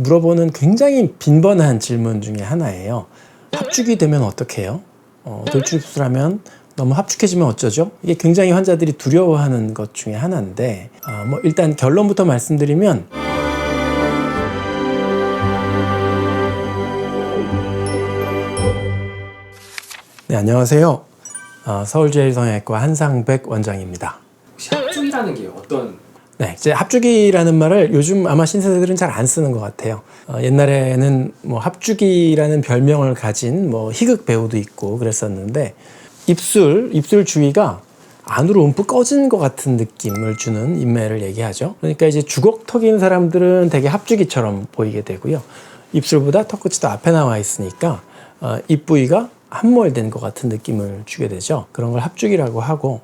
물어보는 굉장히 빈번한 질문 중에 하나예요. 합죽이 되면 어떻게 해요? 돌출입 수술하면 너무 합죽해지면 어쩌죠? 이게 굉장히 환자들이 두려워하는 것 중에 하나인데 일단 결론부터 말씀드리면 네, 안녕하세요. 서울제일성형외과 한상백 원장입니다. 혹시 합죽이라는 게 어떤? 네, 이제 합죽이라는 말을 요즘 아마 신세대들은 잘 안 쓰는 것 같아요. 옛날에는 합죽이라는 별명을 가진 희극 배우도 있고 그랬었는데 입술 주위가 안으로 움푹 꺼진 것 같은 느낌을 주는 인매를 얘기하죠. 그러니까 이제 주걱턱인 사람들은 되게 합죽이처럼 보이게 되고요. 입술보다 턱끝이 더 앞에 나와 있으니까 입 부위가 함몰된 것 같은 느낌을 주게 되죠. 그런 걸 합죽이라고 하고,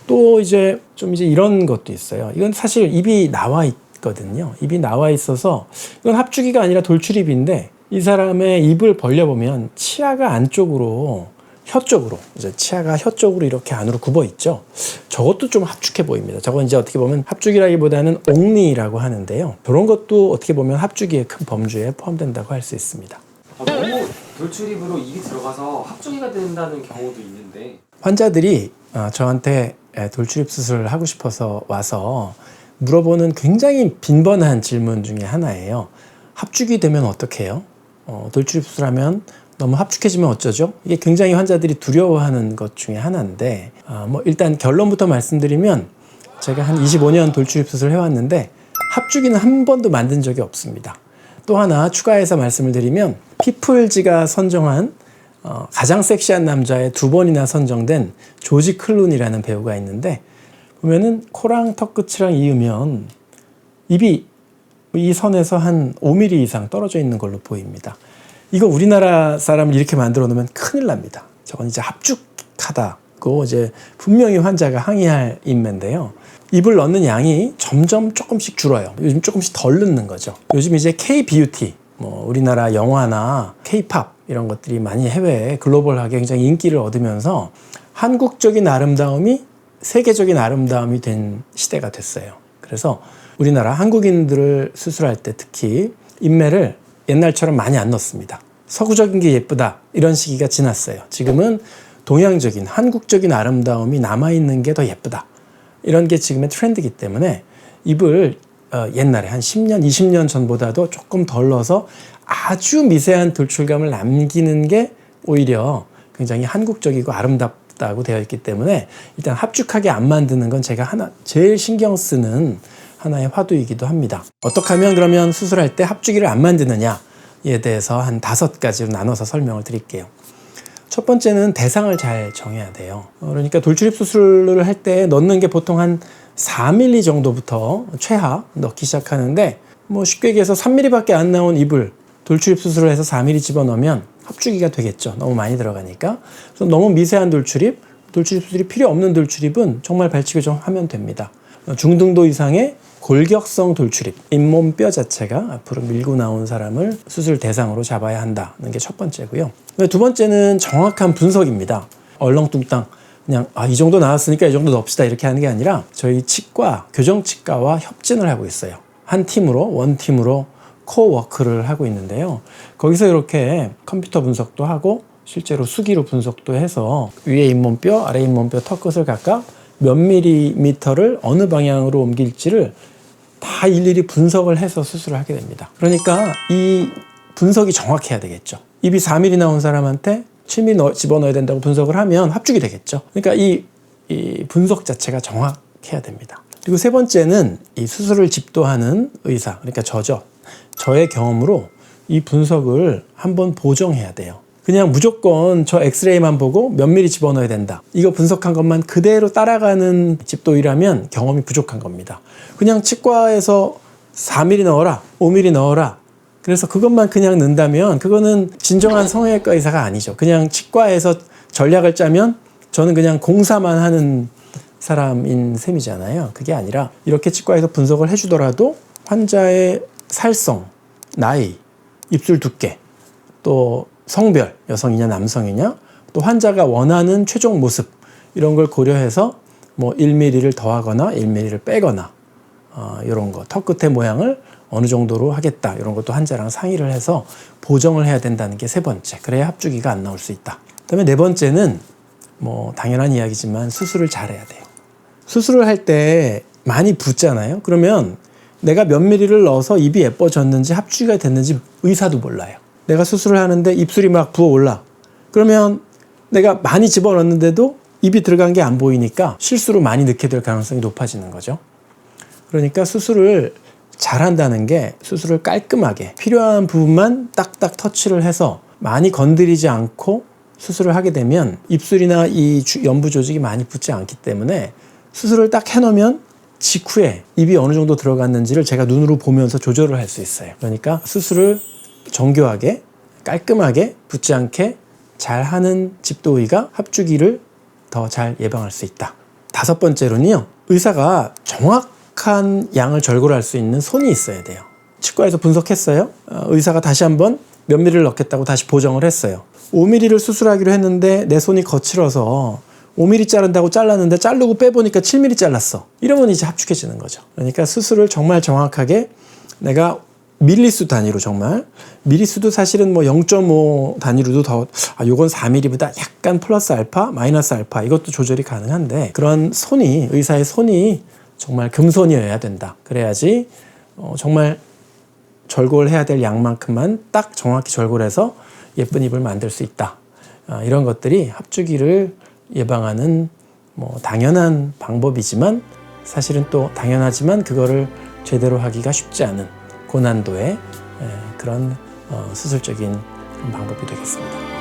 또 이제 이런 것도 있어요. 이건 사실 입이 나와 있거든요. 입이 나와 있어서 이건 합죽이가 아니라 돌출입인데, 이 사람의 입을 벌려보면 치아가 안쪽으로 치아가 혀 쪽으로 이렇게 안으로 굽어 있죠. 저것도 좀 합죽해 보입니다. 저건 이제 어떻게 보면 합죽이라기보다는 옥리라고 하는데요. 그런 것도 어떻게 보면 합죽이의 큰 범주에 포함된다고 할 수 있습니다. 너무 돌출입으로 입이 들어가서 합죽이가 된다는 경우도 있는데, 환자들이 저한테 돌출입 수술을 하고 싶어서 와서 물어보는 굉장히 빈번한 질문 중에 하나예요. 합죽이 되면 어떻게 해요? 돌출입 수술하면 너무 합죽해지면 어쩌죠? 이게 굉장히 환자들이 두려워하는 것 중에 하나인데 일단 결론부터 말씀드리면 제가 한 25년 돌출입 수술을 해왔는데 합죽이는 한 번도 만든 적이 없습니다. 또 하나 추가해서 말씀을 드리면 피플지가 선정한 가장 섹시한 남자에 2번이나 선정된 조지 클룬이라는 배우가 있는데, 보면은 코랑 턱끝이랑 이으면 입이 이 선에서 한 5mm 이상 떨어져 있는 걸로 보입니다. 이거 우리나라 사람을 이렇게 만들어 놓으면 큰일 납니다. 저건 이제 합죽하다고 이제 분명히 환자가 항의할 인매인데요. 입을 넣는 양이 점점 조금씩 줄어요. 요즘 조금씩 덜 넣는 거죠. 요즘 이제 K-뷰티, 우리나라 영화나 K-팝 이런 것들이 많이 해외에 글로벌하게 굉장히 인기를 얻으면서 한국적인 아름다움이 세계적인 아름다움이 된 시대가 됐어요. 그래서 우리나라 한국인들을 수술할 때 특히 인매를 옛날처럼 많이 안 넣습니다. 서구적인 게 예쁘다 이런 시기가 지났어요. 지금은 동양적인 한국적인 아름다움이 남아있는 게 더 예쁘다. 이런 게 지금의 트렌드이기 때문에 입을 옛날에 한 10년, 20년 전보다도 조금 덜 넣어서 아주 미세한 돌출감을 남기는 게 오히려 굉장히 한국적이고 아름답다고 되어 있기 때문에 일단 합죽하게 안 만드는 건 제가 제일 신경 쓰는 하나의 화두이기도 합니다. 어떻게 하면 그러면 수술할 때 합죽이를 안 만드느냐에 대해서 한 5가지로 나눠서 설명을 드릴게요. 첫 번째는 대상을 잘 정해야 돼요. 그러니까 돌출입 수술을 할 때 넣는 게 보통 한 4mm 정도부터 최하 넣기 시작하는데 쉽게 얘기해서 3mm밖에 안 나온 입을 돌출입 수술을 해서 4mm 집어넣으면 합죽이가 되겠죠. 너무 많이 들어가니까. 그래서 너무 미세한 돌출입 수술이 필요 없는 돌출입은 정말 발치교 좀 하면 됩니다. 중등도 이상의 골격성 돌출입, 잇몸뼈 자체가 앞으로 밀고 나온 사람을 수술 대상으로 잡아야 한다는 게 첫 번째고요. 두 번째는 정확한 분석입니다. 얼렁뚱땅 그냥 이 정도 나왔으니까 이 정도 넣읍시다 이렇게 하는 게 아니라 저희 치과, 교정치과와 협진을 하고 있어요. 원팀으로 코워크를 하고 있는데요. 거기서 이렇게 컴퓨터 분석도 하고 실제로 수기로 분석도 해서 위에 잇몸뼈, 아래 잇몸뼈, 턱끝을 각각 몇 밀리미터를 어느 방향으로 옮길지를 다 일일이 분석을 해서 수술을 하게 됩니다. 그러니까 이 분석이 정확해야 되겠죠. 입이 4mm 나온 사람한테 7mm 집어넣어야 된다고 분석을 하면 합죽이 되겠죠. 그러니까 이 분석 자체가 정확해야 됩니다. 그리고 세 번째는 이 수술을 집도하는 의사, 그러니까 저의 경험으로 이 분석을 한번 보정해야 돼요. 그냥 무조건 저 엑스레이만 보고 몇 미리 집어넣어야 된다. 이거 분석한 것만 그대로 따라가는 집도이라면 경험이 부족한 겁니다. 그냥 치과에서 4mm 넣어라, 5mm 넣어라. 그래서 그것만 그냥 넣는다면 그거는 진정한 성형외과 의사가 아니죠. 그냥 치과에서 전략을 짜면 저는 그냥 공사만 하는 사람인 셈이잖아요. 그게 아니라 이렇게 치과에서 분석을 해주더라도 환자의 살성, 나이, 입술 두께, 또 성별, 여성이냐 남성이냐, 또 환자가 원하는 최종 모습 이런 걸 고려해서 1mm를 더하거나 1mm를 빼거나 이런 거, 턱 끝의 모양을 어느 정도로 하겠다 이런 것도 환자랑 상의를 해서 보정을 해야 된다는 게 세 번째. 그래야 합주기가 안 나올 수 있다. 그다음에 네 번째는 뭐 당연한 이야기지만 수술을 잘해야 돼요. 수술을 할 때 많이 붓잖아요. 그러면 내가 몇 미리를 넣어서 입이 예뻐졌는지 합주기가 됐는지 의사도 몰라요. 내가 수술을 하는데 입술이 막 부어올라. 그러면 내가 많이 집어넣는데도 입이 들어간 게 안 보이니까 실수로 많이 넣게 될 가능성이 높아지는 거죠. 그러니까 수술을 잘한다는 게 수술을 깔끔하게 필요한 부분만 딱딱 터치를 해서 많이 건드리지 않고 수술을 하게 되면 입술이나 이 연부 조직이 많이 붙지 않기 때문에 수술을 딱 해놓으면 직후에 입이 어느 정도 들어갔는지를 제가 눈으로 보면서 조절을 할 수 있어요. 그러니까 수술을 정교하게 깔끔하게 붙지 않게 잘하는 집도의가 합주기를 더 잘 예방할 수 있다. 다섯 번째로는요. 의사가 정확한 양을 절골할 수 있는 손이 있어야 돼요. 치과에서 분석했어요. 의사가 다시 한번 몇 미리를 넣겠다고 다시 보정을 했어요. 5mm를 수술하기로 했는데 내 손이 거칠어서 5mm 자른다고 잘랐는데 자르고 빼보니까 7mm 잘랐어. 이러면 이제 합죽해지는 거죠. 그러니까 수술을 정말 정확하게 내가 밀리수 단위로 정말 밀리수도 사실은 뭐 0.5 단위로도 더 요건 4mm보다 약간 플러스 알파 마이너스 알파 이것도 조절이 가능한데 그런 손이 의사의 손이 정말 금손이어야 된다. 그래야지 정말 절골해야 될 양만큼만 딱 정확히 절골해서 예쁜 입을 만들 수 있다. 이런 것들이 합주기를 예방하는 뭐 당연한 방법이지만 사실은 또 당연하지만 그거를 제대로 하기가 쉽지 않은 고난도의 그런 수술적인 방법이 되겠습니다.